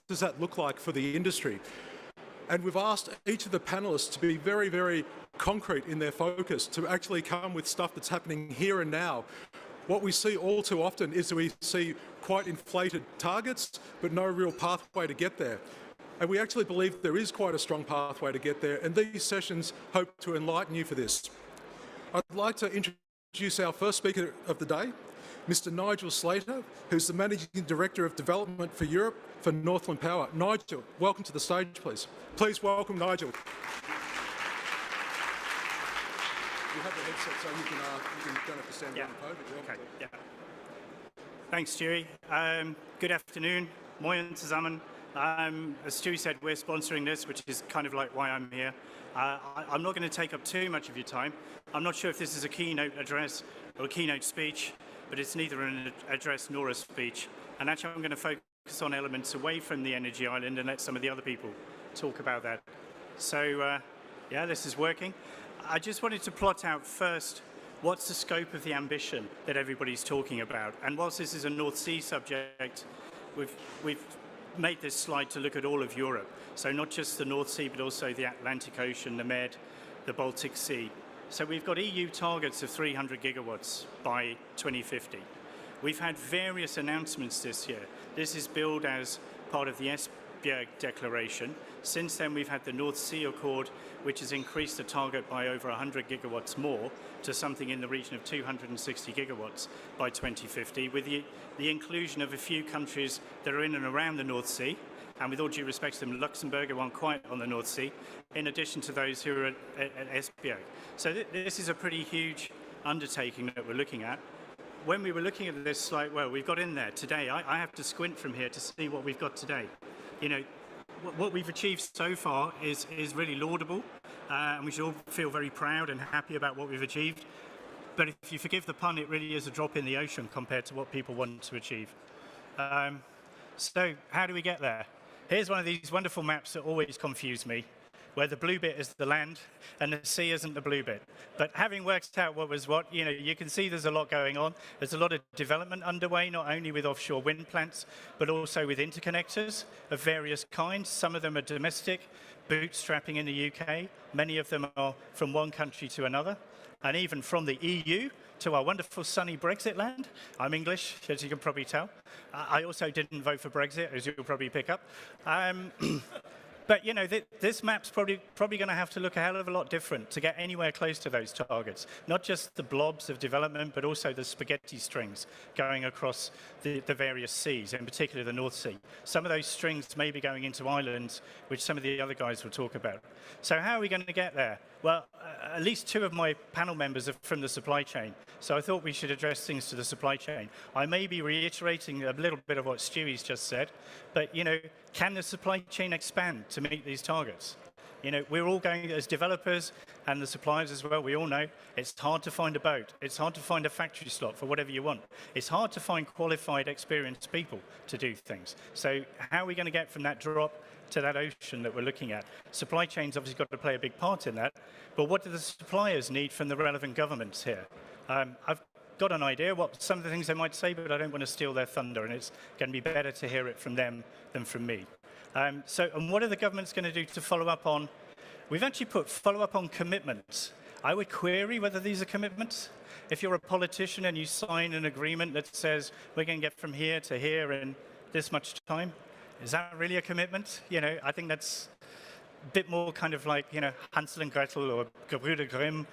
does that look like for the industry? And we've asked each of the panelists to be very, very concrete in their focus, to actually come with stuff that's happening here and now. What we see all too often is that we see quite inflated targets, but no real pathway to get there. And we actually believe there is quite a strong pathway to get there, and these sessions hope to enlighten you for this. I'd like to introduce our first speaker of the day, Mr. Nigel Slater, who's the Managing Director of Development for Europe for Northland Power. Nigel, welcome to the stage, please. Please welcome Nigel. You have the headset, so you don't have to stand on the podium. Okay. Yeah. Thanks, Stewie. Good afternoon. Moin zusammen. As Stewie said, we're sponsoring this, which is kind of like why I'm here. I'm not going to take up too much of your time. I'm not sure if this is a keynote address or a keynote speech, but it's neither an address nor a speech. And actually, I'm going to focus on elements away from the energy island and let some of the other people talk about that. So, yeah, this is working. I just wanted to plot out first what's the scope of the ambition that everybody's talking about. And whilst this is a North Sea subject, we've made this slide to look at all of Europe. So not just the North Sea, but also the Atlantic Ocean, the Med, the Baltic Sea. So we've got EU targets of 300 gigawatts by 2050. We've had various announcements this year. This is billed as part of the Esbjerg Declaration. Since then, we've had the North Sea Accord, which has increased the target by over 100 gigawatts more to something in the region of 260 gigawatts by 2050, with the inclusion of a few countries that are in and around the North Sea, and with all due respect to them, Luxembourg are quite on the North Sea, in addition to those who are at Esbjerg. So this is a pretty huge undertaking that we're looking at. When we were looking at this slide, well, we've got in there today, I have to squint from here to see what we've got today. You know, what we've achieved so far is really laudable, and we should all feel very proud and happy about what we've achieved. But if you forgive the pun, it really is a drop in the ocean compared to what people want to achieve. So how do we get there? Here's one of these wonderful maps that always confuse me, where the blue bit is the land and the sea isn't the blue bit. But having worked out what was what, you know, you can see there's a lot going on. There's a lot of development underway, not only with offshore wind plants, but also with interconnectors of various kinds. Some of them are domestic, bootstrapping in the UK. Many of them are from one country to another, and even from the EU to our wonderful sunny Brexit land. I'm English, as you can probably tell. I also didn't vote for Brexit, as you'll probably pick up. But, you know, this map's probably going to have to look a hell of a lot different to get anywhere close to those targets. Not just the blobs of development, but also the spaghetti strings going across the various seas, in particular the North Sea. Some of those strings may be going into islands, which some of the other guys will talk about. So how are we going to get there? Well, at least two of my panel members are from the supply chain, so I thought we should address things to the supply chain. I may be reiterating a little bit of what Stewie's just said, but, you know, can the supply chain expand to meet these targets? You know, we're all going, as developers and the suppliers as well, we all know it's hard to find a boat. It's hard to find a factory slot for whatever you want. It's hard to find qualified, experienced people to do things. So how are we going to get from that drop to that ocean that we're looking at? Supply chain's obviously got to play a big part in that, but what do the suppliers need from the relevant governments here? I've got an idea what some of the things they might say, but I don't want to steal their thunder, and it's going to be better to hear it from them than from me. And what are the governments going to do to follow up on? We've actually put follow up on commitments. I would query whether these are commitments. If you're a politician and you sign an agreement that says we're going to get from here to here in this much time, is that really a commitment? You know, I think that's a bit more kind of like, you know, Hansel and Gretel or Gebrüder Grimm.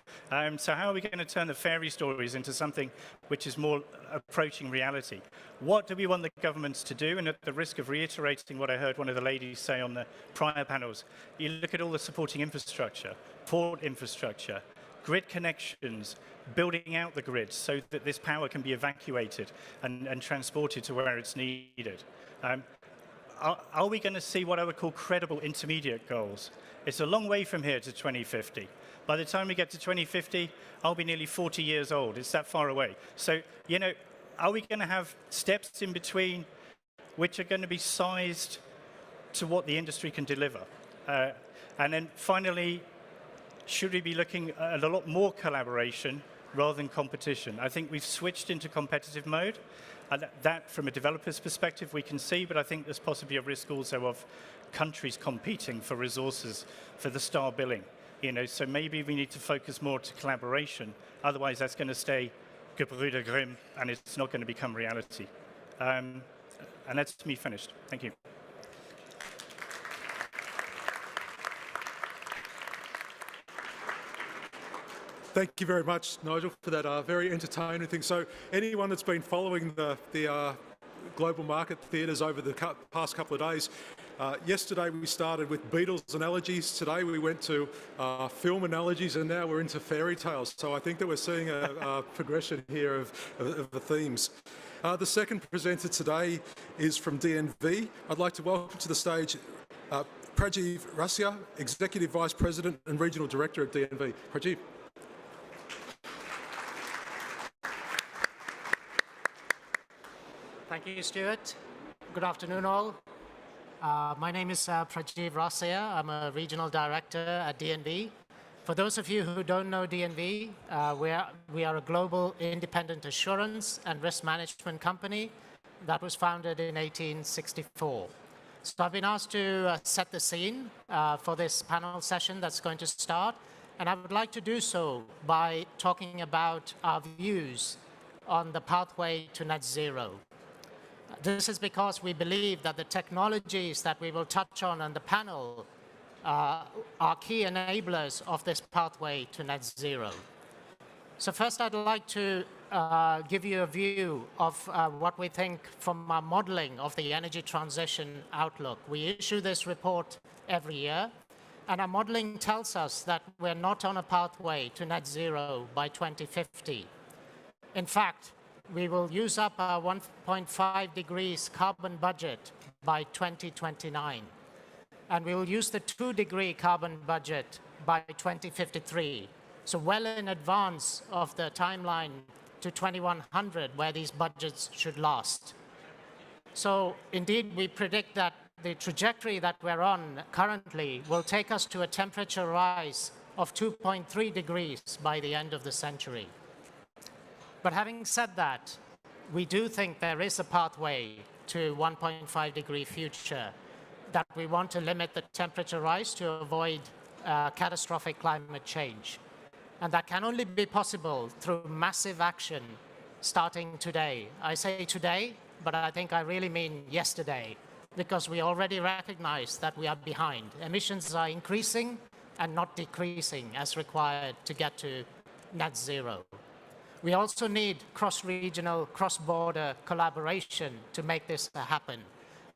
So how are we going to turn the fairy stories into something which is more approaching reality? What do we want the governments to do? And at the risk of reiterating what I heard one of the ladies say on the prior panels, you look at all the supporting infrastructure, port infrastructure, grid connections, building out the grid so that this power can be evacuated and transported to where it's needed. Are we going to see what I would call credible intermediate goals? It's a long way from here to 2050. By the time we get to 2050, I'll be nearly 40 years old. It's that far away. So, you know, are we going to have steps in between which are going to be sized to what the industry can deliver? And then finally, should we be looking at a lot more collaboration rather than competition. I think we've switched into competitive mode. And that, from a developer's perspective, we can see, but I think there's possibly a risk also of countries competing for resources for the star billing. So maybe we need to focus more to collaboration. Otherwise, that's going to stay Gebrüder Grimm, and it's not going to become reality. And that's me finished. Thank you. Thank you very much, Nigel, for that very entertaining thing. So anyone that's been following the global market theatres over the past couple of days, yesterday we started with Beatles analogies. Today we went to film analogies, and now we're into fairy tales. So I think that we're seeing a progression here of the themes. The second presenter today is from DNV. I'd like to welcome to the stage Prajeev Rasia, Executive Vice President and Regional Director at DNV. Prajeev. Thank you, Stuart. Good afternoon, all. My name is Prajeev Rasia. I'm a Regional Director at DNV. For those of you who don't know DNV, we are a global independent assurance and risk management company that was founded in 1864. So I've been asked to set the scene for this panel session that's going to start, and I would like to do so by talking about our views on the pathway to net zero. This is because we believe that the technologies that we will touch on the panel are key enablers of this pathway to net zero. So first, I'd like to give you a view of what we think from our modeling of the energy transition outlook. We issue this report every year, and our modeling tells us that we're not on a pathway to net zero by 2050. In fact, we will use up our 1.5 degrees carbon budget by 2029. And we will use the 2-degree carbon budget by 2053. So well in advance of the timeline to 2100, where these budgets should last. So indeed, we predict that the trajectory that we're on currently will take us to a temperature rise of 2.3 degrees by the end of the century. But having said that, we do think there is a pathway to 1.5 degree future, that we want to limit the temperature rise to avoid catastrophic climate change. And that can only be possible through massive action starting today. I say today, but I think I really mean yesterday, because we already recognize that we are behind. Emissions are increasing and not decreasing as required to get to net zero. We also need cross-regional, cross-border collaboration to make this happen,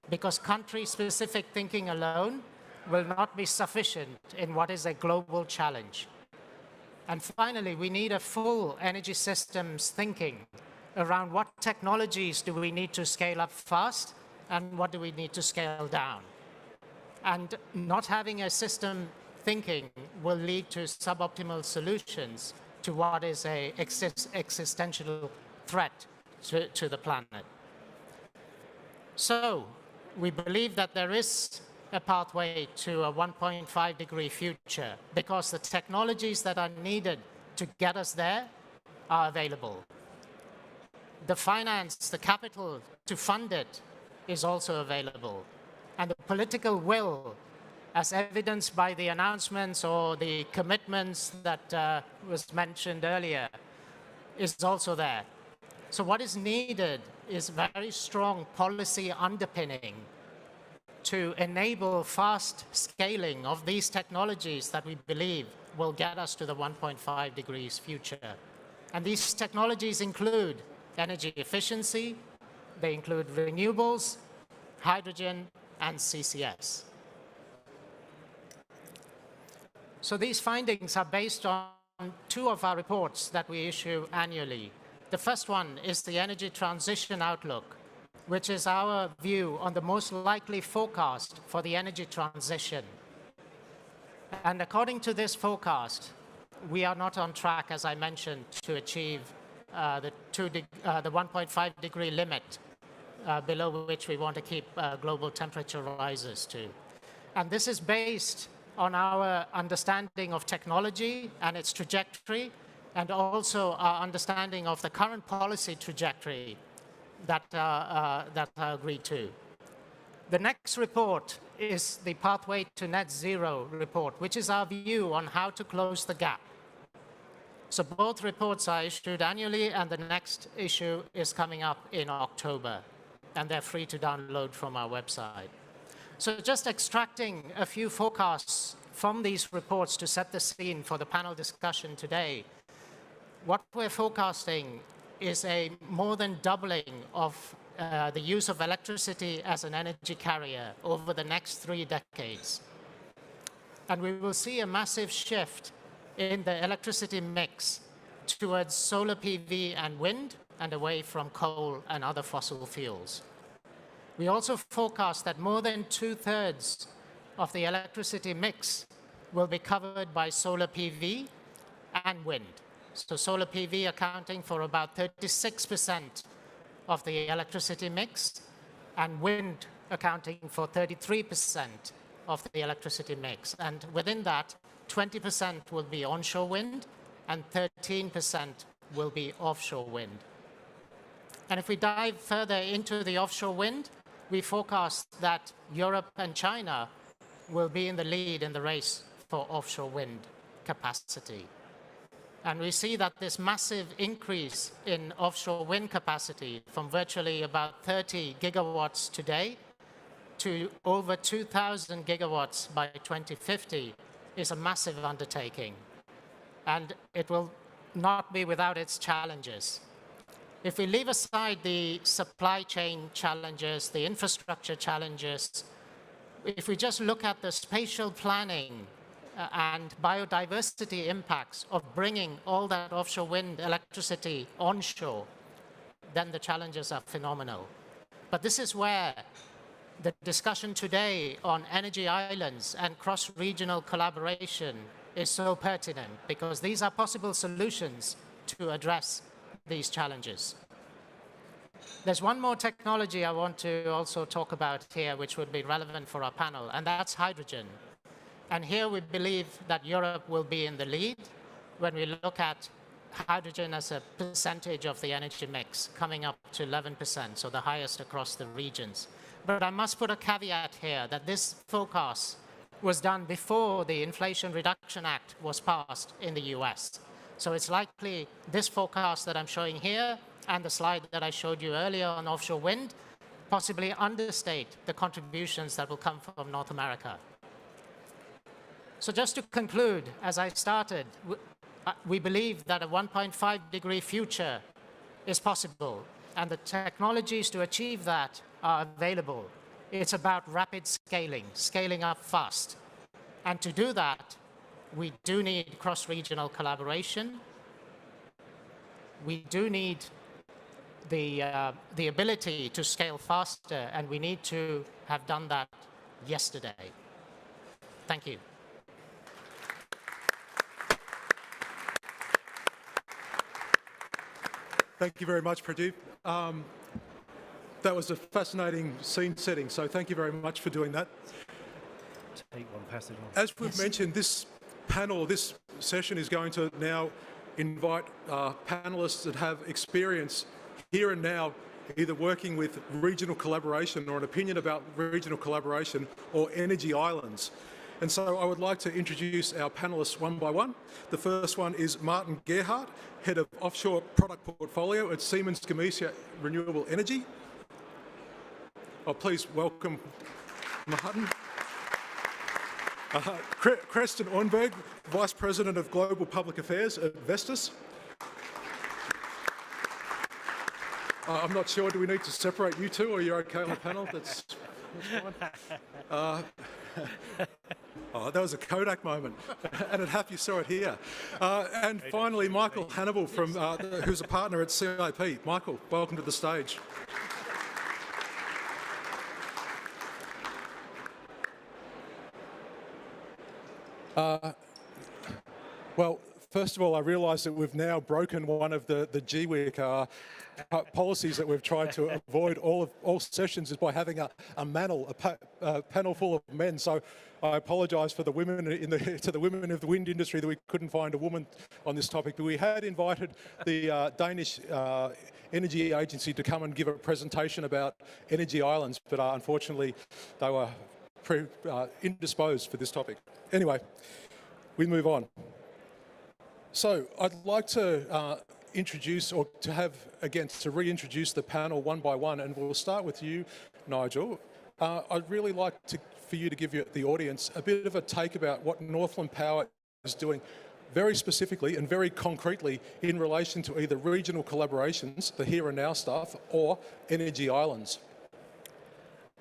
because country-specific thinking alone will not be sufficient in what is a global challenge. And finally, we need a full energy systems thinking around what technologies do we need to scale up fast and what do we need to scale down. And not having a system thinking will lead to suboptimal solutions to what is an existential threat to the planet. So we believe that there is a pathway to a 1.5 degree future, because the technologies that are needed to get us there are available. The finance, the capital to fund it is also available. And the political will, as evidenced by the announcements or the commitments that was mentioned earlier, is also there. So what is needed is very strong policy underpinning to enable fast scaling of these technologies that we believe will get us to the 1.5 degrees future. And these technologies include energy efficiency, they include renewables, hydrogen, and CCS. So these findings are based on two of our reports that we issue annually. The first one is the Energy Transition Outlook, which is our view on the most likely forecast for the energy transition. And according to this forecast, we are not on track, as I mentioned, to achieve the 1.5 degree limit below which we want to keep global temperature rises to. And this is based on our understanding of technology and its trajectory, and also our understanding of the current policy trajectory that are agreed to. The next report is the Pathway to Net Zero report, which is our view on how to close the gap. So both reports are issued annually, and the next issue is coming up in October, and they're free to download from our website. So just extracting a few forecasts from these reports to set the scene for the panel discussion today. What we're forecasting is a more than doubling of the use of electricity as an energy carrier over the next 3 decades. And we will see a massive shift in the electricity mix towards solar PV and wind, and away from coal and other fossil fuels. We also forecast that more than 2/3 of the electricity mix will be covered by solar PV and wind. So solar PV accounting for about 36% of the electricity mix, and wind accounting for 33% of the electricity mix. And within that, 20% will be onshore wind, and 13% will be offshore wind. And if we dive further into the offshore wind, we forecast that Europe and China will be in the lead in the race for offshore wind capacity. And we see that this massive increase in offshore wind capacity from virtually about 30 gigawatts today to over 2,000 gigawatts by 2050 is a massive undertaking. And it will not be without its challenges. If we leave aside the supply chain challenges, the infrastructure challenges, if we just look at the spatial planning and biodiversity impacts of bringing all that offshore wind electricity onshore, then the challenges are phenomenal. But this is where the discussion today on energy islands and cross-regional collaboration is so pertinent, because these are possible solutions to address these challenges. There's one more technology I want to also talk about here, which would be relevant for our panel, and that's hydrogen. And here we believe that Europe will be in the lead when we look at hydrogen as a percentage of the energy mix, coming up to 11%, so the highest across the regions. But I must put a caveat here that this forecast was done before the Inflation Reduction Act was passed in the US. So it's likely this forecast that I'm showing here and the slide that I showed you earlier on offshore wind possibly understate the contributions that will come from North America. So just to conclude, as I started, we believe that a 1.5-degree future is possible, and the technologies to achieve that are available. It's about rapid scaling, scaling up fast. And to do that, we do need cross-regional collaboration. We do need the ability to scale faster, and we need to have done that yesterday. Thank you. Thank you very much, Pradeep. That was a fascinating scene setting, so thank you very much for doing that. Take one passage on. As we've mentioned, this panel, this session is going to now invite panelists that have experience here and now, either working with regional collaboration or an opinion about regional collaboration or energy islands. And so I would like to introduce our panelists one by one. The first one is Martin Gerhart, Head of Offshore Product Portfolio at Siemens Gamesa Renewable Energy. Oh, please welcome Martin. Kristen Ornberg, Vice President of Global Public Affairs at Vestas. I'm not sure, do we need to separate you two, or you're okay on the panel? That's fine. Oh, that was a Kodak moment, and it happy you saw it here. And finally, Michael Hannibal, from who's a partner at CIP. Michael, welcome to the stage. Well, first of all, I realise that we've now broken one of the GWIC policies that we've tried to avoid all sessions is by having a panel full of men. So I apologise for the women to the women of the wind industry that we couldn't find a woman on this topic. But we had invited the Danish Energy Agency to come and give a presentation about energy islands, but unfortunately they were indisposed for this topic. Anyway, we move on. So I'd like to introduce, or to have, again, to reintroduce the panel one by one, and we'll start with you, Nigel. I'd really like for you to give the audience a bit of a take about what Northland Power is doing very specifically and very concretely in relation to either regional collaborations, the here and now stuff, or energy islands.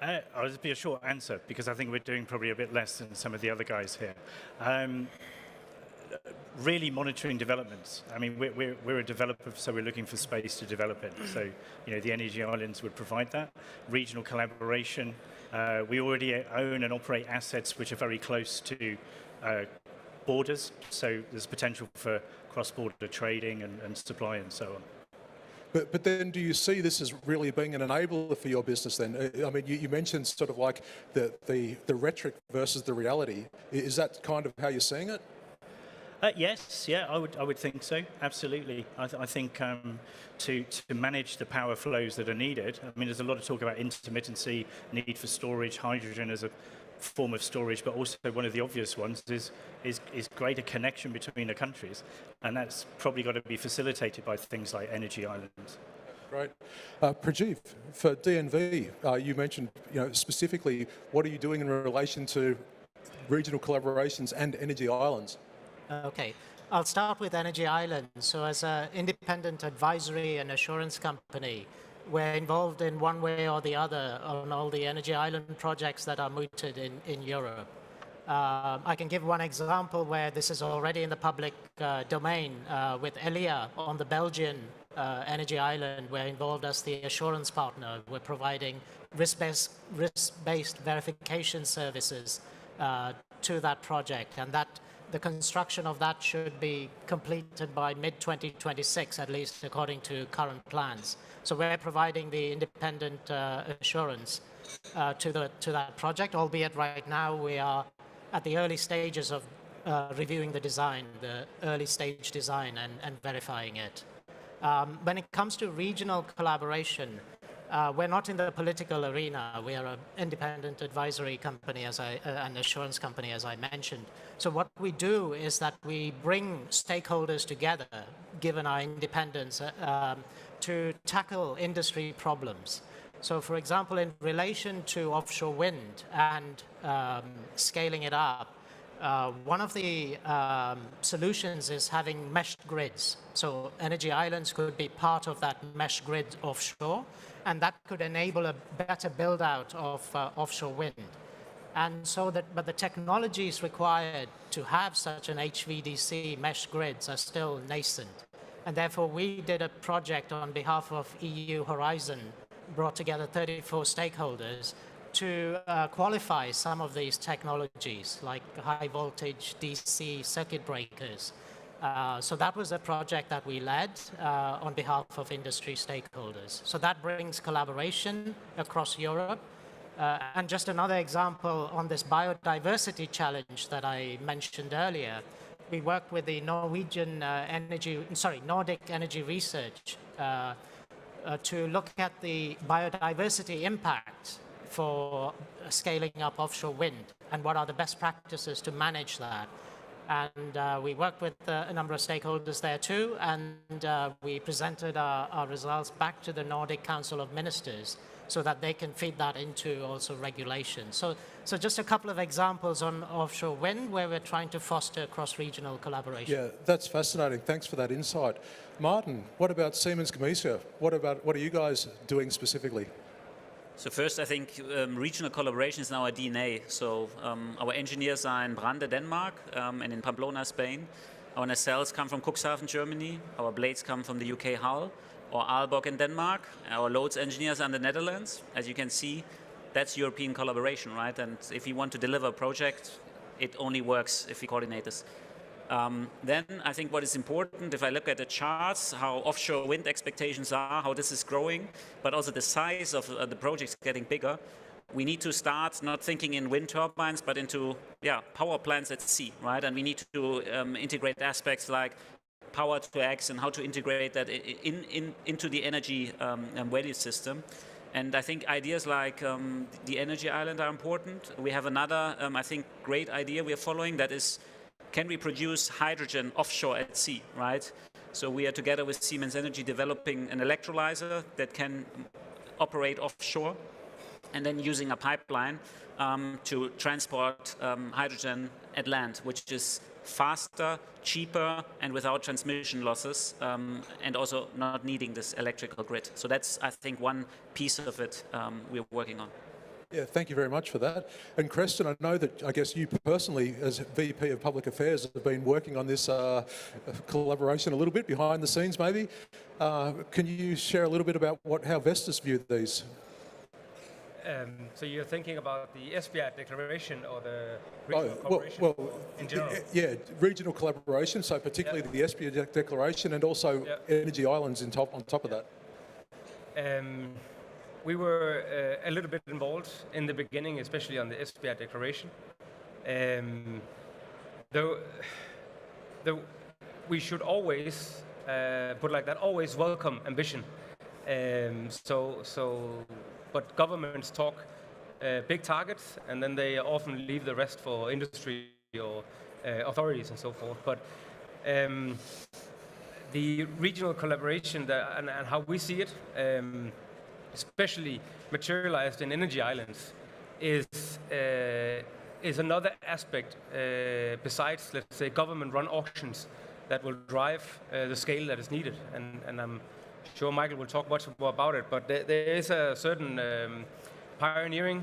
I'll just be a short answer, because I think we're doing probably a bit less than some of the other guys here. Really monitoring developments. I mean, we're a developer, so we're looking for space to develop it. So, you know, the energy islands would provide that. Regional collaboration. We already own and operate assets which are very close to borders, so there's potential for cross-border trading and supply and so on. But then do you see this as really being an enabler for your business then? I mean, you mentioned sort of like the rhetoric versus the reality. Is that kind of how you're seeing it? Yes, yeah, I would think so. Absolutely. I think to manage the power flows that are needed. I mean, there's a lot of talk about intermittency, need for storage, hydrogen as a form of storage, but also one of the obvious ones is greater connection between the countries, and that's probably got to be facilitated by things like energy islands. Great. Prajeev, for DNV, you mentioned, you know, specifically, what are you doing in relation to regional collaborations and energy islands? Okay, I'll start with Energy Islands. So as an independent advisory and assurance company, we're involved in one way or the other on all the energy island projects that are mooted in Europe. I can give one example where this is already in the public domain with Elia on the Belgian energy island. We're involved as the assurance partner. We're providing risk-based verification services to that project, and the construction of that should be completed by mid-2026, at least according to current plans. So we're providing the independent assurance to that project, albeit right now we are at the early stages of reviewing the design, the early stage design, and verifying it. When it comes to regional collaboration, we're not in the political arena. We are an independent advisory company, an assurance company, as I mentioned. So what we do is that we bring stakeholders together, given our independence, to tackle industry problems. So, for example, in relation to offshore wind and scaling it up, one of the solutions is having meshed grids. So energy islands could be part of that mesh grid offshore, and that could enable a better build out of offshore wind. And so but the technologies required to have such an HVDC mesh grids are still nascent. And therefore we did a project on behalf of EU Horizon, brought together 34 stakeholders to qualify some of these technologies, like high voltage DC circuit breakers. So that was a project that we led on behalf of industry stakeholders. So that brings collaboration across Europe. And just another example on this biodiversity challenge that I mentioned earlier, we worked with the Nordic Energy Research to look at the biodiversity impact for scaling up offshore wind and what are the best practices to manage that. And we worked with a number of stakeholders there too, and we presented our results back to the Nordic Council of Ministers so that they can feed that into also regulation. So just a couple of examples on offshore wind where we're trying to foster cross-regional collaboration. Yeah, that's fascinating. Thanks for that insight. Martin, what about Siemens Gamesa? What are you guys doing specifically? So first, I think regional collaboration is in our DNA. So our engineers are in Brande, Denmark, and in Pamplona, Spain. Our nacelles come from Cuxhaven, Germany. Our blades come from the UK Hull or Aalborg in Denmark. Our loads engineers are in the Netherlands. As you can see, that's European collaboration, right? And if we want to deliver a project, it only works if we coordinate this. Then I think what is important, if I look at the charts, how offshore wind expectations are, how this is growing, but also the size of the projects getting bigger, we need to start not thinking in wind turbines, but into power plants at sea, right? And we need to integrate aspects like power to X and how to integrate that into the energy value system. And I think ideas like the energy island are important. We have another, I think, great idea we are following, that is, can we produce hydrogen offshore at sea, right? So we are together with Siemens Energy developing an electrolyzer that can operate offshore, and then using a pipeline to transport hydrogen at land, which is faster, cheaper, and without transmission losses, and also not needing this electrical grid. So that's, I think, one piece of it we're working on. Yeah, thank you very much for that. And Creston, I know that, I guess you personally, as VP of Public Affairs, have been working on this collaboration a little bit behind the scenes, maybe. Can you share a little bit about how Vestas view these? So you're thinking about the Esbjerg Declaration or the regional cooperation in general? Yeah, regional collaboration, so particularly the Esbjerg Declaration and also energy islands on top of that. We were a little bit involved in the beginning, especially on the Esbjerg Declaration. Though we should always, put like that, always welcome ambition. But governments talk big targets, and then they often leave the rest for industry or authorities and so forth. But the regional collaboration and how we see it, especially materialized in energy islands, is another aspect besides, let's say, government-run auctions that will drive the scale that is needed. And I'm sure Michael will talk much more about it, but there is a certain pioneering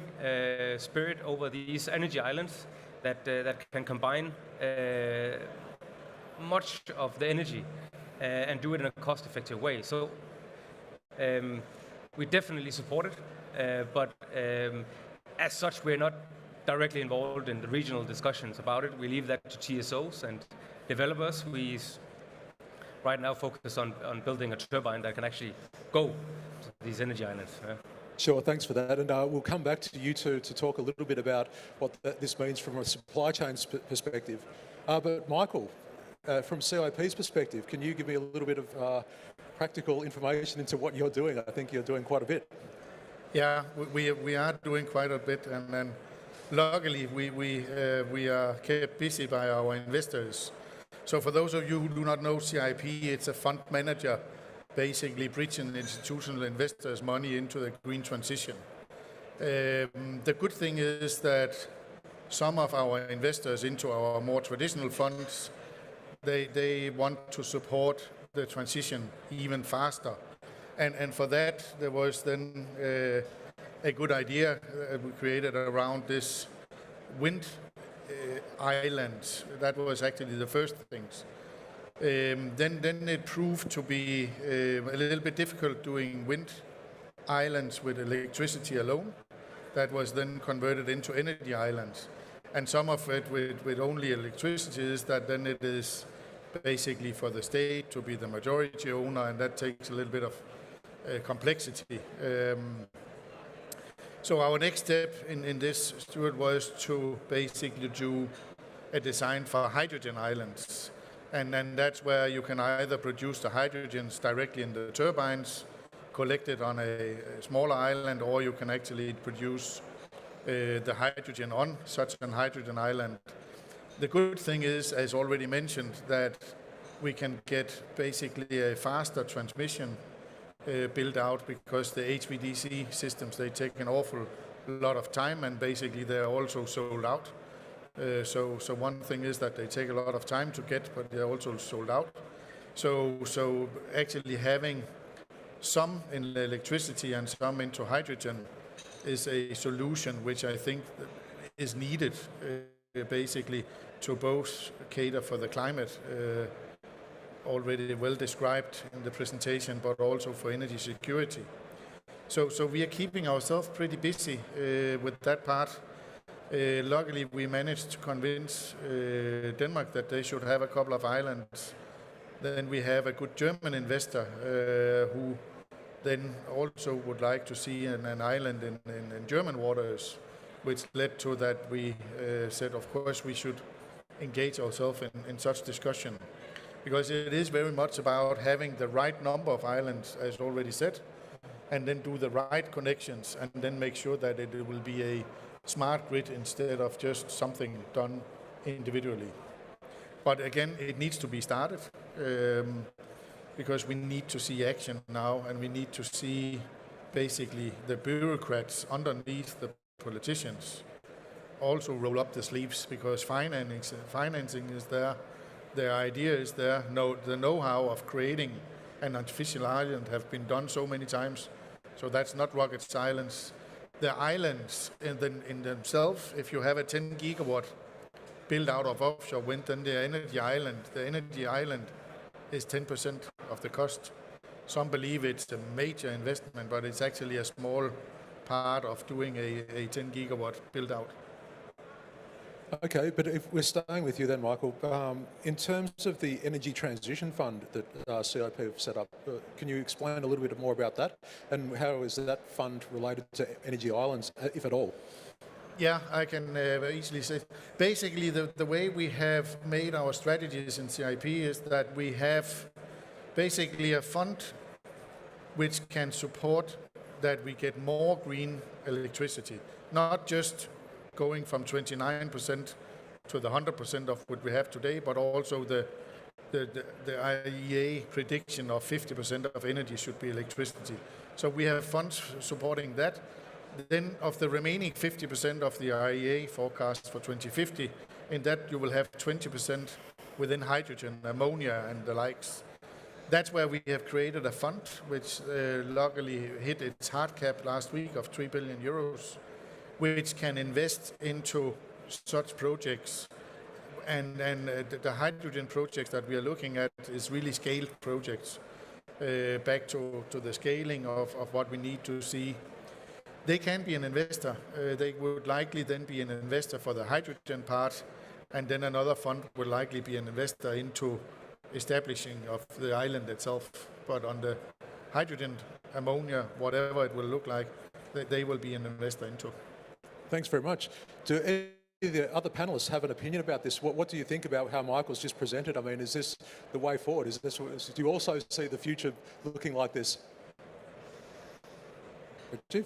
spirit over these energy islands that can combine much of the energy and do it in a cost-effective way. So we definitely support it, but as such, we're not directly involved in the regional discussions about it. We leave that to TSOs and developers. We right now focus on building a turbine that can actually go to these energy islands. Sure, thanks for that. And we'll come back to you two to talk a little bit about what this means from a supply chain perspective. But Michael, from CIP's perspective, can you give me a little bit of practical information into what you're doing? I think you're doing quite a bit. Yeah, we are doing quite a bit, and then luckily we are kept busy by our investors. So for those of you who do not know CIP, it's a fund manager basically bridging institutional investors' money into the green transition. The good thing is that some of our investors into our more traditional funds, they want to support the transition even faster. And for that, there was then a good idea we created around this wind island. That was actually the first things. Then it proved to be a little bit difficult doing wind islands with electricity alone. That was then converted into energy islands. And some of it with only electricity is that then it is basically for the state to be the majority owner, and that takes a little bit of complexity. So our next step in this, Stuart, was to basically do a design for hydrogen islands. And then that's where you can either produce the hydrogens directly in the turbines, collect it on a smaller island, or you can actually produce the hydrogen on such a hydrogen island. The good thing is, as already mentioned, that we can get basically a faster transmission built out, because the HVDC systems, they take an awful lot of time, and basically they're also sold out. So one thing is that they take a lot of time to get, but they're also sold out. So actually having some in electricity and some into hydrogen is a solution which I think is needed basically to both cater for the climate, already well described in the presentation, but also for energy security. So we are keeping ourselves pretty busy with that part. Luckily, we managed to convince Denmark that they should have a couple of islands. Then we have a good German investor who then also would like to see an island in German waters, which led to that we said, of course, we should engage ourselves in such discussion. Because it is very much about having the right number of islands, as already said, and then do the right connections, and then make sure that it will be a smart grid instead of just something done individually. But again, it needs to be started because we need to see action now, and we need to see basically the bureaucrats underneath the politicians also roll up the sleeves, because financing is there, the idea is there, the know-how of creating an artificial island have been done so many times, so that's not rocket science. The islands in themselves, if you have a 10 gigawatt built out of offshore wind, then the energy island is 10% of the cost. Some believe it's a major investment, but it's actually a small part of doing a 10 gigawatt build out. Okay, but if we're staying with you then, Michael, in terms of the Energy Transition Fund that CIP have set up, can you explain a little bit more about that? And how is that fund related to energy islands, if at all? Yeah, I can easily say. Basically, the way we have made our strategies in CIP is that we have basically a fund which can support that we get more green electricity, not just going from 29% to the 100% of what we have today, but also the IEA prediction of 50% of energy should be electricity. So we have funds supporting that. Then of the remaining 50% of the IEA forecast for 2050, in that you will have 20% within hydrogen, ammonia and the likes. That's where we have created a fund which luckily hit its hard cap last week of 3 billion euros, which can invest into such projects. And the hydrogen projects that we are looking at is really scaled projects, back to the scaling of what we need to see. They can be an investor. They would likely then be an investor for the hydrogen part, and then another fund will likely be an investor into establishing of the island itself. But on the hydrogen, ammonia, whatever it will look like, they will be an investor into. Thanks very much. Do any of the other panelists have an opinion about this? What do you think about how Michael's just presented? I mean, is this the way forward? Do you also see the future looking like this? Chief?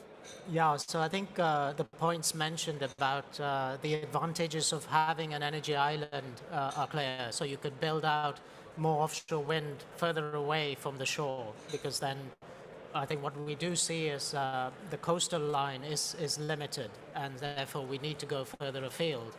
Yeah, so I think the points mentioned about the advantages of having an energy island are clear. So you could build out more offshore wind further away from the shore, because then I think what we do see is the coastal line is limited, and therefore we need to go further afield.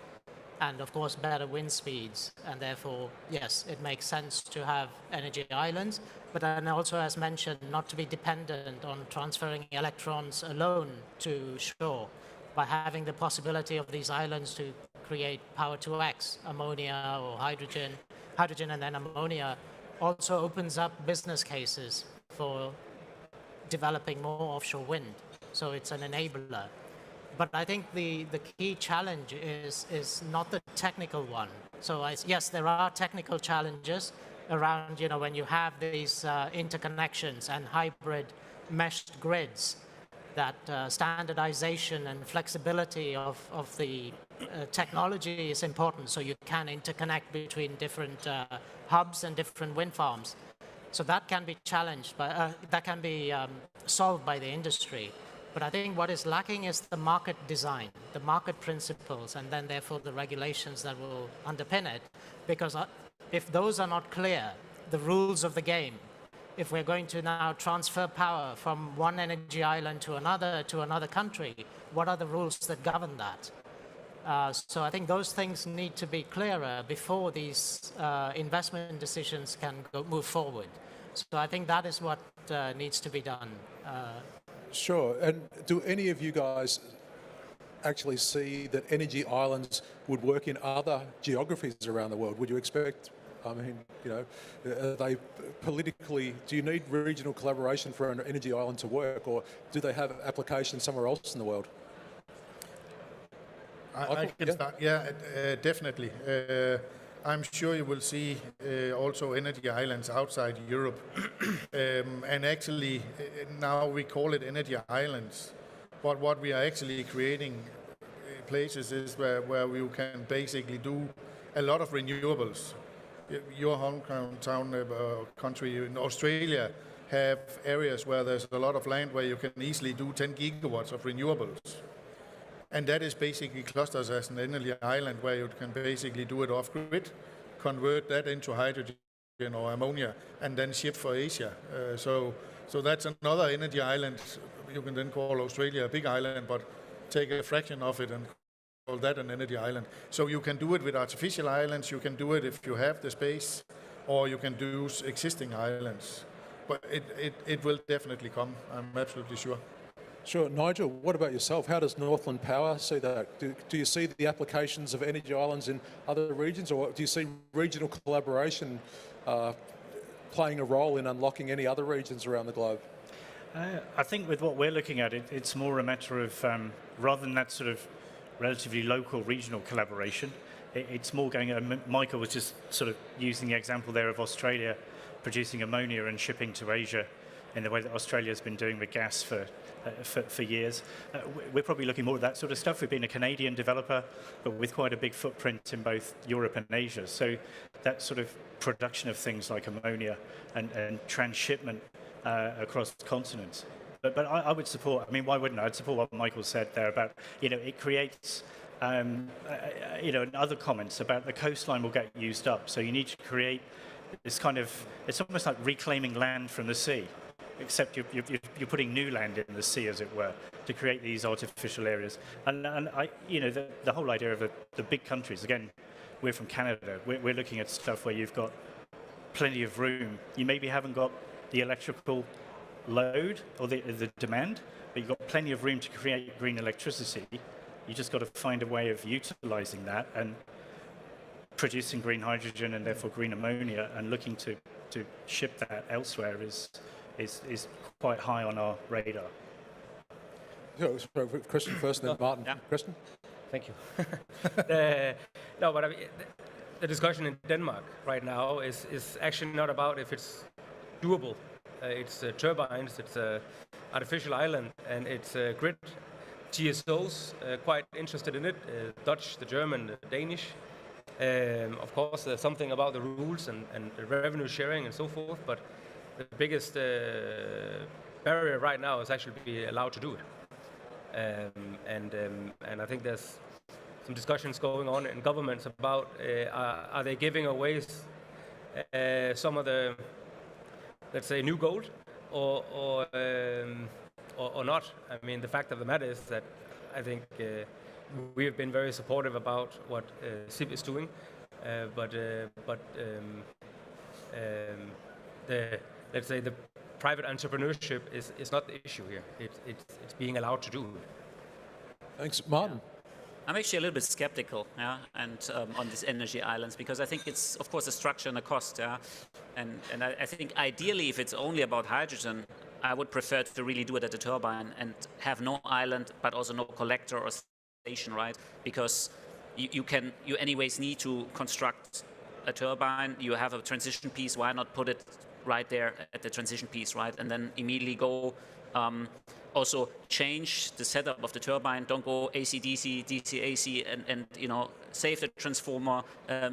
And of course, better wind speeds, and therefore, yes, it makes sense to have energy islands, but then also, as mentioned, not to be dependent on transferring electrons alone to shore. By having the possibility of these islands to create power to X, ammonia or hydrogen and then ammonia, also opens up business cases for developing more offshore wind. So it's an enabler. But I think the key challenge is not the technical one. So yes, there are technical challenges around, when you have these interconnections and hybrid meshed grids, that standardization and flexibility of the technology is important, so you can interconnect between different hubs and different wind farms. So that can be challenged, that can be solved by the industry. But I think what is lacking is the market design, the market principles, and then therefore the regulations that will underpin it. Because if those are not clear, the rules of the game, if we're going to now transfer power from one energy island to another country, what are the rules that govern that? So I think those things need to be clearer before these investment decisions can move forward. So I think that is what needs to be done. Sure. And do any of you guys actually see that energy islands would work in other geographies around the world? Would you expect, are they politically, do you need regional collaboration for an energy island to work, or do they have applications somewhere else in the world? I can start. Yeah, definitely. I'm sure you will see also energy islands outside Europe. And actually, now we call it energy islands. But what we are actually creating places is where you can basically do a lot of renewables. Your hometown country in Australia have areas where there's a lot of land where you can easily do 10 gigawatts of renewables. And that is basically clusters as an energy island where you can basically do it off-grid, convert that into hydrogen or ammonia, and then ship for Asia. So that's another energy island. You can then call Australia a big island, but take a fraction of it and call that an energy island. So you can do it with artificial islands, you can do it if you have the space, or you can do existing islands. But it will definitely come, I'm absolutely sure. Sure. Nigel, what about yourself? How does Northland Power see that? Do you see the applications of energy islands in other regions, or do you see regional collaboration playing a role in unlocking any other regions around the globe? I think with what we're looking at, it's more a matter of, rather than that sort of relatively local regional collaboration, it's more going, Michael was just sort of using the example there of Australia producing ammonia and shipping to Asia in the way that Australia's been doing with gas for years. We're probably looking more at that sort of stuff. We've been a Canadian developer, but with quite a big footprint in both Europe and Asia. So that sort of production of things like ammonia and transshipment across continents. But I would support, I mean, why wouldn't I? I'd support what Michael said there about, it creates, and other comments about the coastline will get used up. So you need to create this kind of, it's almost like reclaiming land from the sea, except you're putting new land in the sea, as it were, to create these artificial areas. And the whole idea of the big countries, again, we're from Canada, we're looking at stuff where you've got plenty of room. You maybe haven't got the electrical load or the demand, but you've got plenty of room to create green electricity. You just got to find a way of utilizing that and producing green hydrogen and therefore green ammonia, and looking to ship that elsewhere is quite high on our radar. Christian first, then Martin. Yeah. Christian? Thank you. No, but I mean, the discussion in Denmark right now is actually not about if it's doable. It's turbines, it's artificial island, and it's grid. TSOs quite interested in it, Dutch, the German, the Danish. Of course, there's something about the rules and the revenue sharing and so forth, but the biggest barrier right now is actually to be allowed to do it. And I think there's some discussions going on in governments about are they giving away some of the, let's say, new gold, or not. I mean, the fact of the matter is that I think we have been very supportive about what SIP is doing, but let's say the private entrepreneurship is not the issue here. It's being allowed to do it. Thanks, Martin. I'm actually a little bit skeptical, and on these energy islands, because I think it's, of course, a structure and a cost, and I think ideally, if it's only about hydrogen, I would prefer to really do it at the turbine and have no island, but also no collector or station, right? Because you anyways need to construct a turbine. You have a transition piece. Why not put it right there at the transition piece, right? And then immediately go. Also change the setup of the turbine. Don't go AC DC, DC AC, and save the transformer,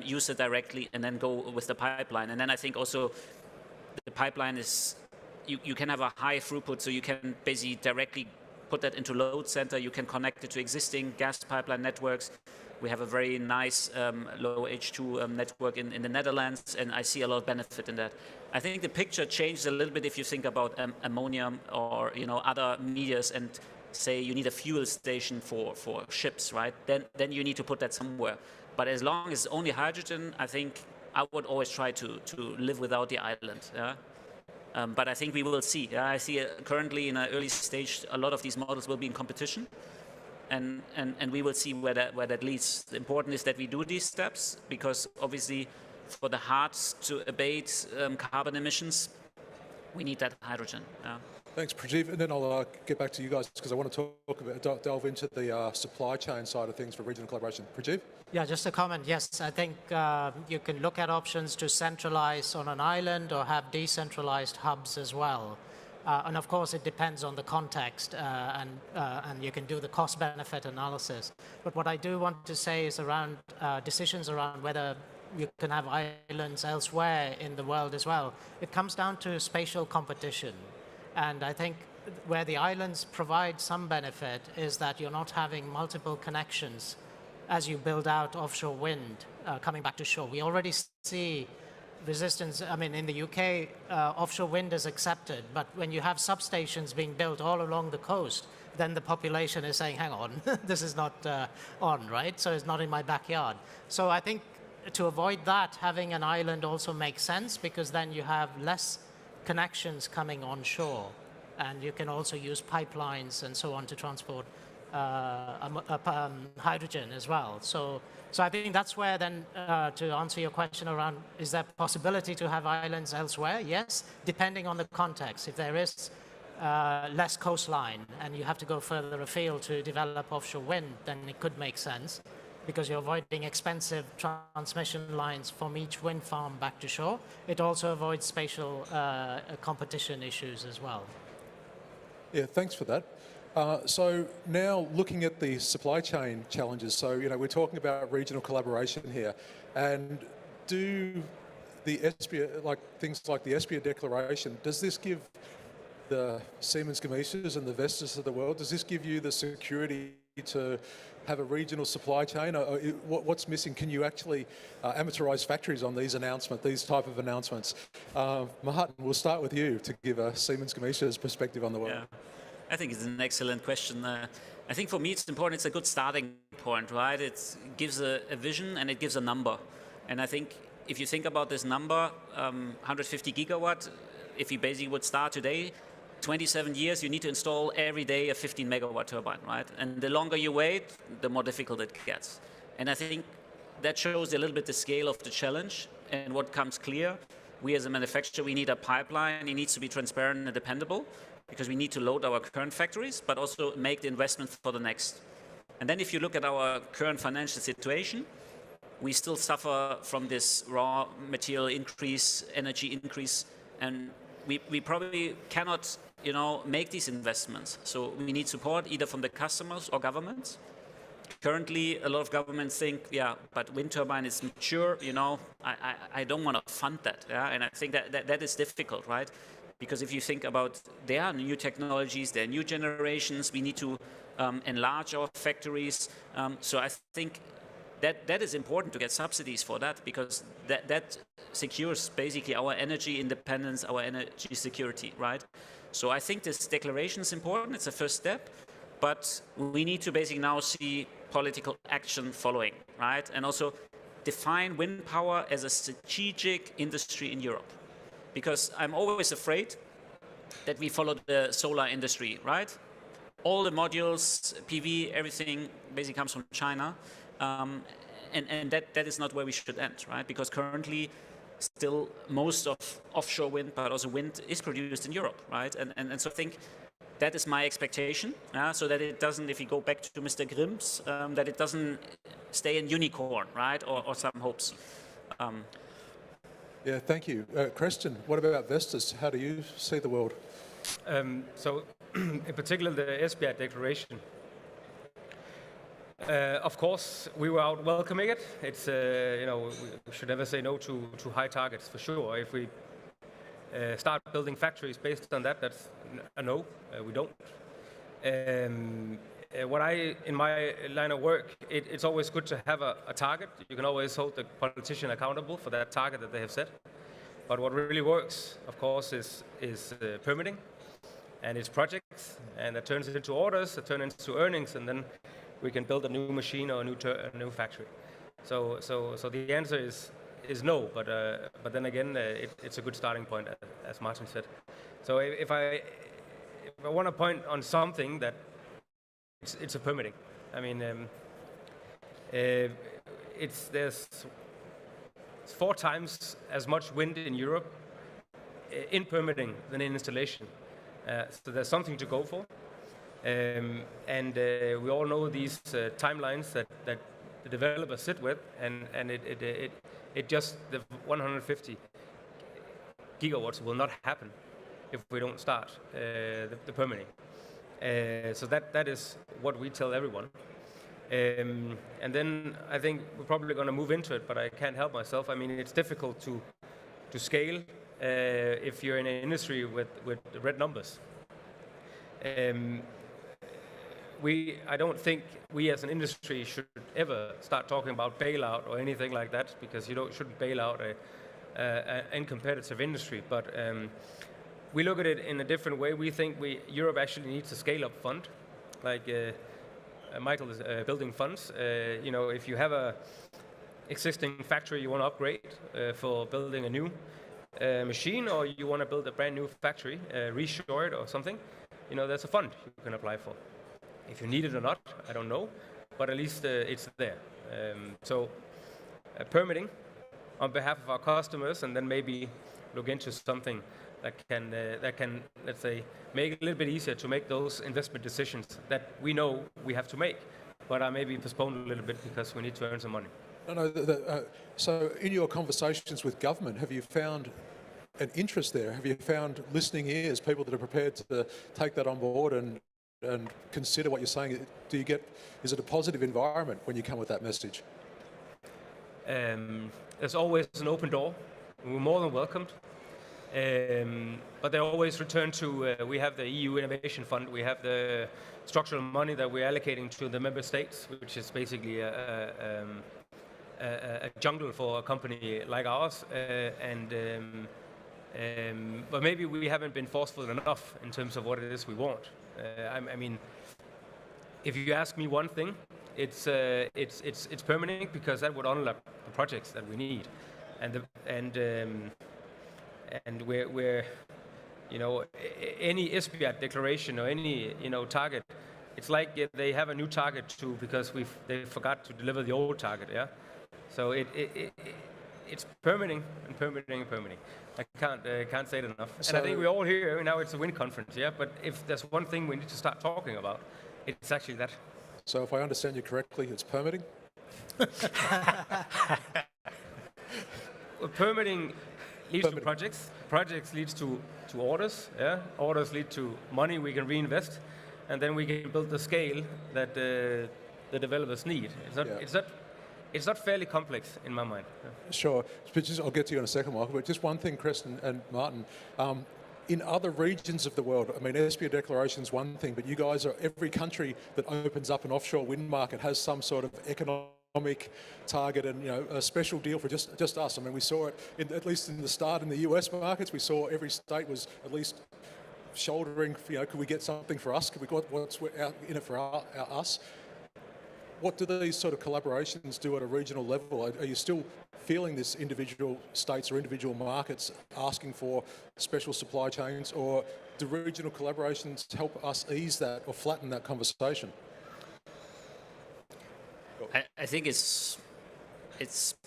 use it directly, and then go with the pipeline. And then I think also the pipeline is you can have a high throughput, so you can basically directly put that into load center. You can connect it to existing gas pipeline networks. We have a very nice low H2 network in the Netherlands, and I see a lot of benefit in that. I think the picture changes a little bit if you think about ammonium or other medias, and say you need a fuel station for ships, right? Then you need to put that somewhere. But as long as it's only hydrogen, I think I would always try to live without the island. Yeah? But I think we will see. Yeah? I see currently in an early stage, a lot of these models will be in competition. And we will see where that leads. The important is that we do these steps, because obviously for the hard to abate carbon emissions, we need that hydrogen. Thanks, Prajeev. And then I'll get back to you guys because I want to talk about, delve into the supply chain side of things for regional collaboration. Prajeev? Yeah, just a comment. Yes, I think you can look at options to centralize on an island or have decentralized hubs as well. And of course, it depends on the context, and you can do the cost-benefit analysis. But what I do want to say is around decisions around whether you can have islands elsewhere in the world as well. It comes down to spatial competition. And I think where the islands provide some benefit is that you're not having multiple connections as you build out offshore wind coming back to shore. We already see resistance. I mean, in the UK, offshore wind is accepted, but when you have substations being built all along the coast, then the population is saying, hang on, this is not on, right? So it's not in my backyard. So I think to avoid that, having an island also makes sense because then you have less connections coming onshore, and you can also use pipelines and so on to transport hydrogen as well. So I think that's where then, to answer your question around, is there possibility to have islands elsewhere? Yes, depending on the context. If there is less coastline and you have to go further afield to develop offshore wind, then it could make sense because you're avoiding expensive transmission lines from each wind farm back to shore. It also avoids spatial competition issues as well. Yeah, thanks for that. So now looking at the supply chain challenges, so we're talking about regional collaboration here, and do the ESPIA, like things like the ESPIA declaration, does this give the Siemens Gamesa's and the Vestas of the world, does this give you the security to have a regional supply chain? Or what's missing? Can you actually amateurize factories on these announcements, these type of announcements? Martin, we'll start with you to give a Siemens Gamesa's perspective on the world. Yeah. I think it's an excellent question. I think for me it's important, it's a good starting point, right? It gives a vision and it gives a number. And I think if you think about this number, 150 gigawatt, if you basically would start today, 27 years, you need to install every day a 15 megawatt turbine, right? And the longer you wait, the more difficult it gets. And I think that shows a little bit the scale of the challenge and what comes clear. We as a manufacturer, we need a pipeline. It needs to be transparent and dependable because we need to load our current factories, but also make the investment for the next. And then if you look at our current financial situation, we still suffer from this raw material increase, energy increase, and we probably cannot make these investments. So we need support either from the customers or governments. Currently, a lot of governments think, yeah, but wind turbine is mature, I don't want to fund that. Yeah? And I think that is difficult, right? Because if you think about, there are new technologies, there are new generations, we need to enlarge our factories. So I think that is important to get subsidies for that, because that secures basically our energy independence, our energy security, right? So I think this declaration is important. It's a first step, but we need to basically now see political action following, right? And also define wind power as a strategic industry in Europe. Because I'm always afraid that we follow the solar industry, right? All the modules, PV, everything basically comes from China. And that is not where we should end, right? Because currently, still most of offshore wind, but also wind, is produced in Europe, right? And so I think that is my expectation, so that it doesn't, if you go back to Mr. Grimm's, that it doesn't stay in unicorn, right? Or some hopes. Yeah, thank you. Christian, what about Vestas? How do you see the world? So, in particular, the ESPIA declaration. Of course, we were out welcoming it. It's, we should never say no to high targets, for sure. If we start building factories based on that, that's a no. We don't. In my line of work, it's always good to have a target. You can always hold the politician accountable for that target that they have set. But what really works, of course, is permitting, and it's projects, and that turns it into orders, that turns into earnings, and then we can build a new machine or a new factory. So the answer is no, but then again, it's a good starting point, as Martin said. So if I want to point on something, that it's a permitting. I mean, there's 4 times as much wind in Europe in permitting than in installation. So there's something to go for. And we all know these timelines that the developers sit with, and it just, the 150 gigawatts will not happen if we don't start the permitting. So that is what we tell everyone. And then I think we're probably going to move into it, but I can't help myself. I mean, it's difficult to scale if you're in an industry with red numbers. I don't think we as an industry should ever start talking about bailout or anything like that, because you shouldn't bail out an uncompetitive industry. But we look at it in a different way. We think Europe actually needs a scale-up fund, like Michael is building funds. If you have a existing factory you want to upgrade for building a new machine, or you want to build a brand new factory, reshore it or something, there's a fund you can apply for. If you need it or not, I don't know, but at least it's there. So permitting on behalf of our customers, and then maybe look into something that can, let's say, make it a little bit easier to make those investment decisions that we know we have to make, but are maybe postponed a little bit because we need to earn some money. So in your conversations with government, have you found an interest there? Have you found listening ears, people that are prepared to take that on board and consider what you're saying? Is it a positive environment when you come with that message? There's always an open door. We're more than welcomed. But they always return to, we have the EU Innovation Fund, we have the structural money that we're allocating to the member states, which is basically a jungle for a company like ours. But maybe we haven't been forceful enough in terms of what it is we want. I mean, if you ask me one thing, it's permitting, because that would unlock the projects that we need, and we're any Esbjerg declaration or any target, it's like they have a new target too, because they forgot to deliver the old target. Yeah, so it's permitting and permitting and permitting. I can't say it enough. So, and I think we're all here now. It's a wind conference, yeah. But if there's one thing we need to start talking about, it's actually that. So if I understand you correctly, it's permitting? Well, permitting leads to projects. Projects leads to orders. Yeah, orders lead to money we can reinvest, and then we can build the scale that the developers need. It's not fairly complex in my mind. Sure. I'll get to you in a second, Michael, but just one thing, Chris and Martin. In other regions of the world, I mean, Esbjerg Declaration is one thing, but you guys every country that opens up an offshore wind market has some sort of economic target and a special deal for just us. I mean, we saw it, at least in the start in the US markets, we saw every state was at least shouldering, could we get something for us? Could we got what's out in it for us? What do these sort of collaborations do at a regional level? Are you still feeling this individual states or individual markets asking for special supply chains, or do regional collaborations help us ease that or flatten that conversation? I think it's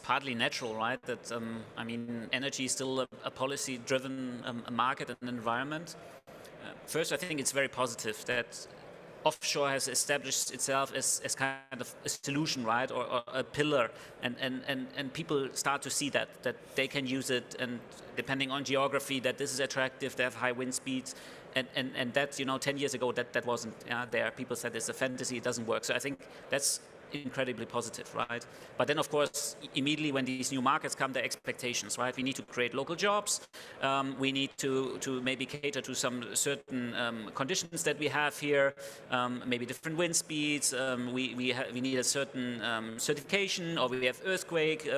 partly natural, right? That I mean, energy is still a policy-driven market and environment. First, I think it's very positive that offshore has established itself as kind of a solution, right, or a pillar, and people start to see that they can use it, and depending on geography, that this is attractive. They have high wind speeds, and that 10 years ago that wasn't there. People said it's a fantasy, it doesn't work. So I think that's incredibly positive, right? But then, of course, immediately when these new markets come, the expectations, right? We need to create local jobs. We need to maybe cater to some certain conditions that we have here, maybe different wind speeds. We need a certain certification, or we have earthquake.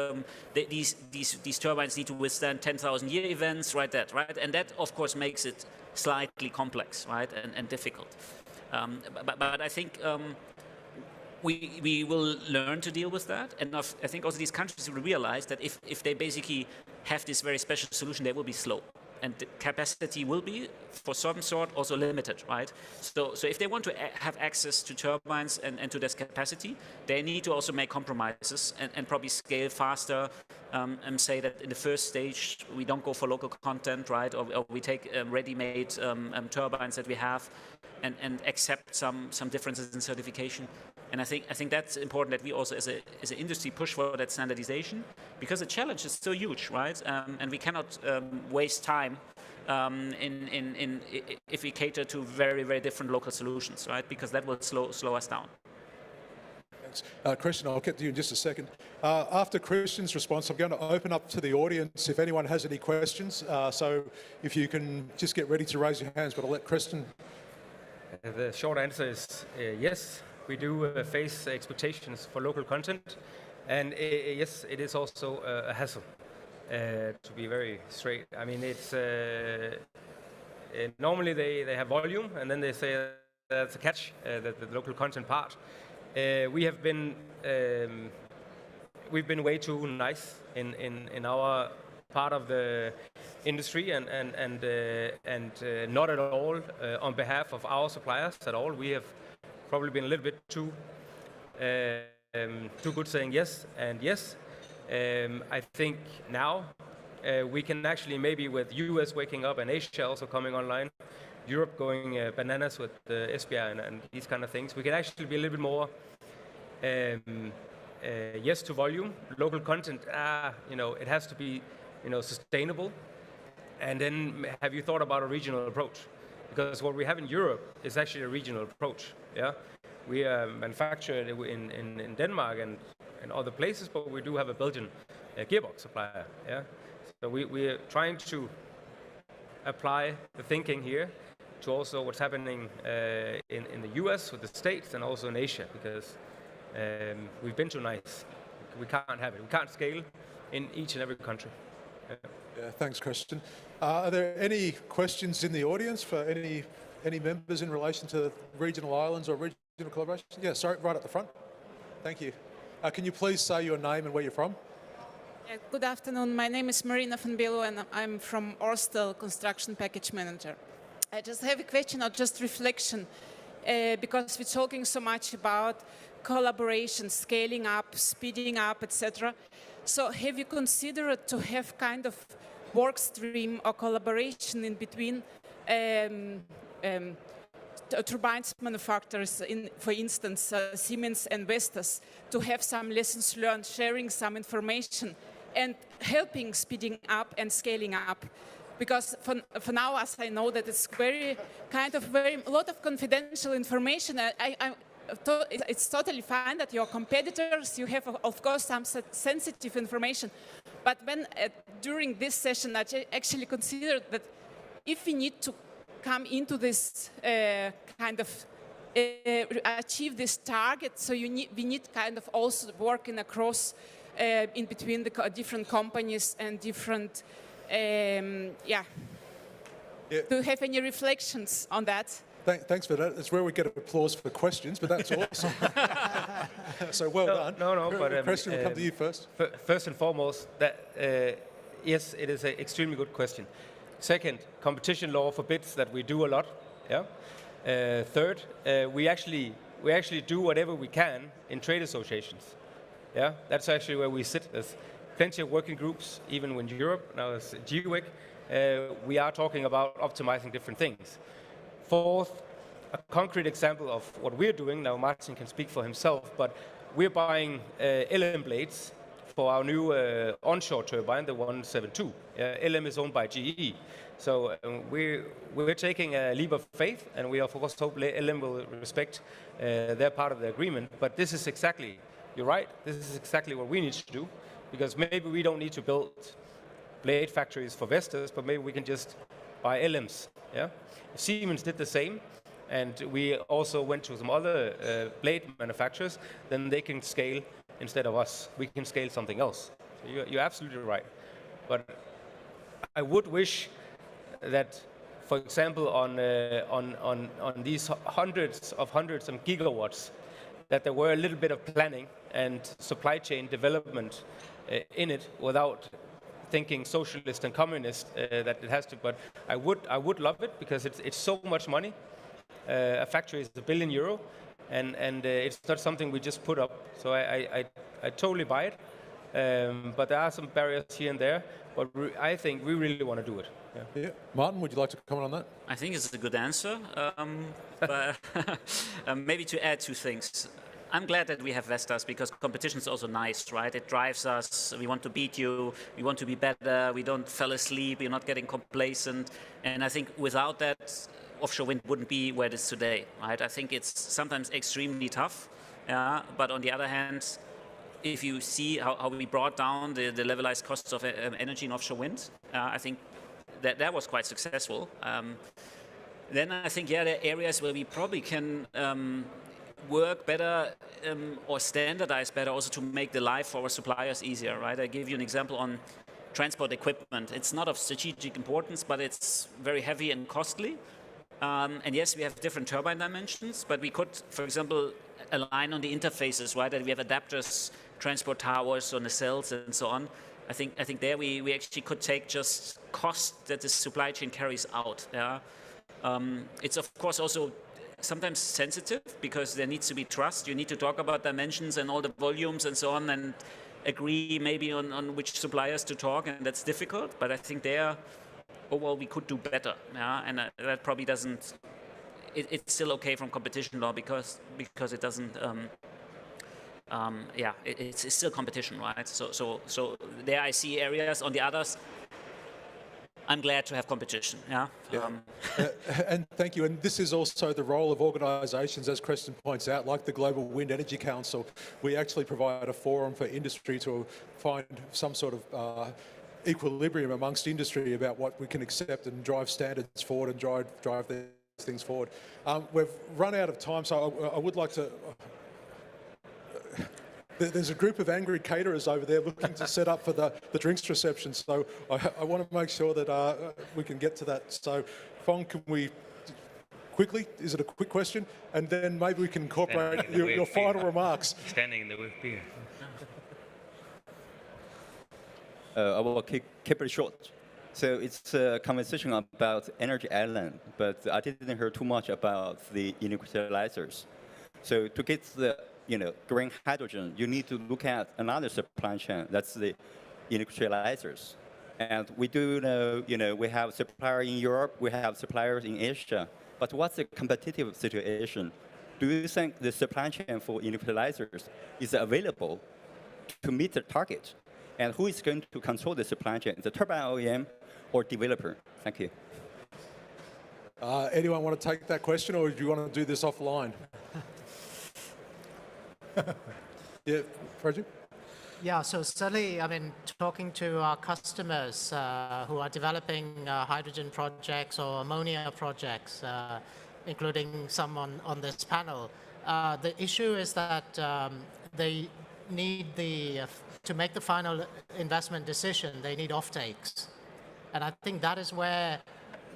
These turbines need to withstand 10,000-year events, right? And that, of course, makes it slightly complex, right, and difficult. But I think we will learn to deal with that, and I think also these countries will realize that if they basically have this very special solution, they will be slow, and the capacity will be, for some sort, also limited, right? So if they want to have access to turbines and to this capacity, they need to also make compromises and probably scale faster, and say that in the first stage we don't go for local content, right? Or we take ready-made turbines that we have and accept some differences in certification. And I think that's important, that we also as an industry push for that standardization, because the challenge is so huge, right? And we cannot waste time if we cater to very, very different local solutions, right? Because that will slow us down. Thanks. Christian, I'll get to you in just a second. After Christian's response, I'm going to open up to the audience if anyone has any questions. So if you can just get ready to raise your hands, but I'll let Christian. The short answer is yes. We do face expectations for local content, and yes, it is also a hassle, to be very straight. I mean, it's normally they have volume, and then they say that's a catch, the local content part. We've been way too nice in our part of the industry, and not at all on behalf of our suppliers at all. We have probably been a little bit too good saying yes and yes. I think now we can actually, maybe with US waking up and Asia also coming online, Europe going bananas with the SBI and these kind of things, we can actually be a little bit more yes to volume. Local content, it has to be sustainable. And then have you thought about a regional approach? Because what we have in Europe is actually a regional approach. Yeah, we manufacture in Denmark and other places, but we do have a Belgian gearbox supplier. Yeah, so we are trying to apply the thinking here to also what's happening in the US with the States and also in Asia, because we've been too nice. We can't have it. We can't scale in each and every country. Yeah, thanks, Christian. Are there any questions in the audience for any members in relation to regional islands or regional collaboration? Yeah, sorry, right at the front. Thank you. Can you please say your name and where you're from? Good afternoon. My name is Marina van Belo, and I'm from Orstel, Construction Package Manager. I just have a question or just reflection, because we're talking so much about collaboration, scaling up, speeding up, etc. So have you considered to have kind of work stream or collaboration in between turbines manufacturers, for instance, Siemens and Vestas, to have some lessons learned, sharing some information and helping speeding up and scaling up? Because for now, as I know that it's a lot of confidential information. It's totally fine that your competitors, you have, of course, some sensitive information. But when, during this session, I actually considered that if we need to come into this achieve this target, so we need kind of also working across in between the different companies and different, Do you have any reflections on that? Thanks for that. It's where we get applause for questions, but that's awesome. So well done. No, but Christian, we'll come to you first. First and foremost, yes, it is an extremely good question. Second, competition law forbids that we do a lot. Yeah. Third, we actually do whatever we can in trade associations. Yeah, that's actually where we sit. There's plenty of working groups, even in Europe. Now as GWEC, we are talking about optimizing different things. Fourth, a concrete example of what we're doing, now Martin can speak for himself, but we're buying LM blades for our new onshore turbine, the 172. LM is owned by GE. So we're taking a leap of faith, and we of course hope LM will respect their part of the agreement. But this is exactly, you're right, this is exactly what we need to do, because maybe we don't need to build blade factories for Vestas, but maybe we can just buy LMs. Yeah? Siemens did the same, and we also went to some other blade manufacturers. Then they can scale instead of us. We can scale something else. So you're absolutely right. But I would wish that, for example, on these hundreds of gigawatts, that there were a little bit of planning and supply chain development in it, without thinking socialist and communist that it has to. But I would love it because it's so much money. A factory is €1 billion, and it's not something we just put up. So I totally buy it. But there are some barriers here and there. But I think we really want to do it. Yeah. Martin, would you like to comment on that? I think it's a good answer. But maybe to add two things. I'm glad that we have Vestas because competition is also nice, right? It drives us. We want to beat you. We want to be better. We don't fall asleep. We're not getting complacent. And I think without that, offshore wind wouldn't be where it is today, right? I think it's sometimes extremely tough. But on the other hand, if you see how we brought down the levelized costs of energy in offshore wind, I think that was quite successful. Then I think, there are areas where we probably can work better or standardize better also to make the life for our suppliers easier, right? I give you an example on transport equipment. It's not of strategic importance, but it's very heavy and costly. And yes, we have different turbine dimensions, but we could, for example, align on the interfaces, right? That we have adapters, transport towers on the cells and so on. I think there we actually could take just cost that the supply chain carries out. It's of course also sometimes sensitive because there needs to be trust. You need to talk about dimensions and all the volumes and so on and agree maybe on which suppliers to talk, and that's difficult. But I think there, overall, we could do better. And that probably doesn't. It's still okay from competition law because it doesn't. It's still competition, right? So there I see areas. On the others, I'm glad to have competition. And thank you. And this is also the role of organisations, as Creston points out, like the Global Wind Energy Council. We actually provide a forum for industry to find some sort of equilibrium amongst industry about what we can accept and drive standards forward and drive these things forward. We've run out of time, so I would like to. There's a group of angry caterers over there looking to set up for the drinks reception, so I want to make sure that we can get to that. So, Phong, can we quickly, is it a quick question? And then maybe we can incorporate your final remarks. Standing in the with beer. I will keep it short. So it's a conversation about energy island, but I didn't hear too much about the inequalizers. So to get the green hydrogen, you need to look at another supply chain. That's the inequalizers. And we do know, we have suppliers in Europe, we have suppliers in Asia. But what's the competitive situation? Do you think the supply chain for inequalizers is available to meet the target? And who is going to control the supply chain, the turbine OEM or developer? Thank you. Anyone want to take that question, or do you want to do this offline? Yeah, Frederick? Yeah, so certainly, talking to our customers who are developing hydrogen projects or ammonia projects, including some on this panel, the issue is that they need to make the final investment decision, they need offtakes. And I think that is where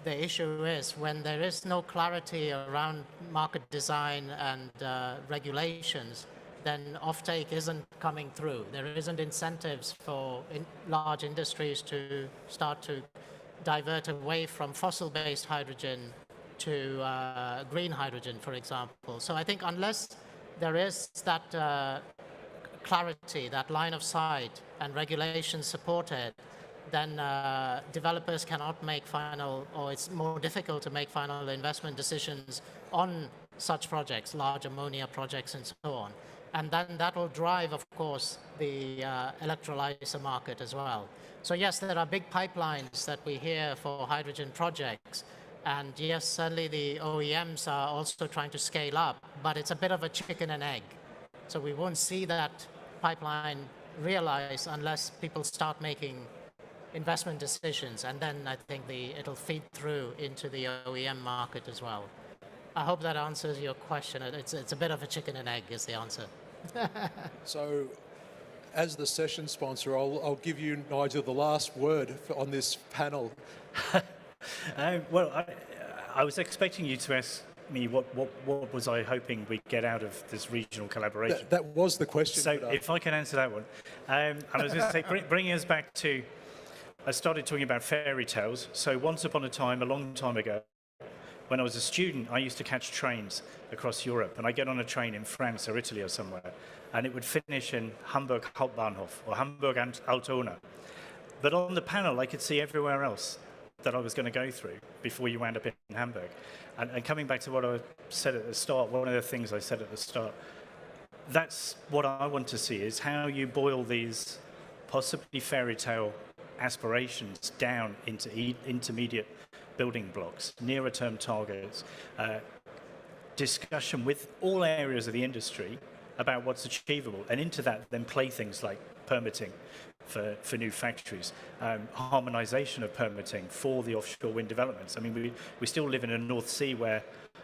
the issue is, when there is no clarity around market design and regulations, then offtake isn't coming through. There isn't incentives for large industries to start to divert away from fossil-based hydrogen to green hydrogen, for example. So I think unless there is that clarity, that line of sight, and regulations support it, then developers cannot make final, or it's more difficult to make final investment decisions on such projects, large ammonia projects and so on. And then that will drive, of course, the electrolyzer market as well. So yes, there are big pipelines that we hear for hydrogen projects. And yes, certainly the OEMs are also trying to scale up, but it's a bit of a chicken and egg. So we won't see that pipeline realize unless people start making investment decisions. And then I think it'll feed through into the OEM market as well. I hope that answers your question. It's a bit of a chicken and egg is the answer. So, as the session sponsor, I'll give you, Nigel, the last word on this panel. Well, I was expecting you to ask me what was I hoping we'd get out of this regional collaboration. That was the question. So if I can answer that one. And I was going to say, bringing us back to I started talking about fairy tales. So once upon a time, a long time ago, when I was a student, I used to catch trains across Europe, and I get on a train in France or Italy or somewhere, and it would finish in Hamburg Hauptbahnhof or Hamburg Altona. But on the panel, I could see everywhere else that I was going to go through before you wound up in Hamburg. And coming back to what I said at the start, one of the things I said at the start, that's what I want to see, is how you boil these possibly fairy tale aspirations down into intermediate building blocks, nearer term targets, discussion with all areas of the industry about what's achievable, and into that then play things like permitting for new factories, harmonization of permitting for the offshore wind developments. I mean, we still live in a North Sea where,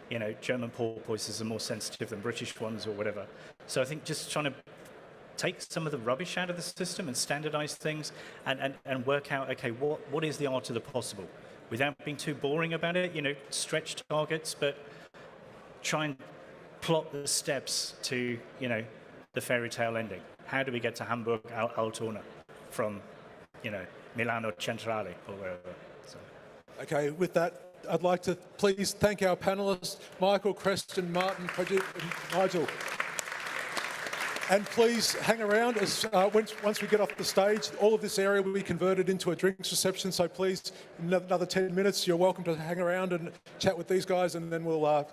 you know, German porpoises are more sensitive than British ones or whatever. So I think just trying to take some of the rubbish out of the system and standardize things and work out, okay, what is the art of the possible? Without being too boring about it, you know, stretch targets, but try and plot the steps to, you know, the fairy tale ending. How do we get to Hamburg Altona from, you know, Milano Centrale or wherever? So. Okay, with that, I'd like to please thank our panellists, Michael, Creston, Martin, Pradeep, and Nigel. And please hang around as once we get off the stage. All of this area will be converted into a drinks reception, so please, in another 10 minutes, you're welcome to hang around and chat with these guys, and then we'll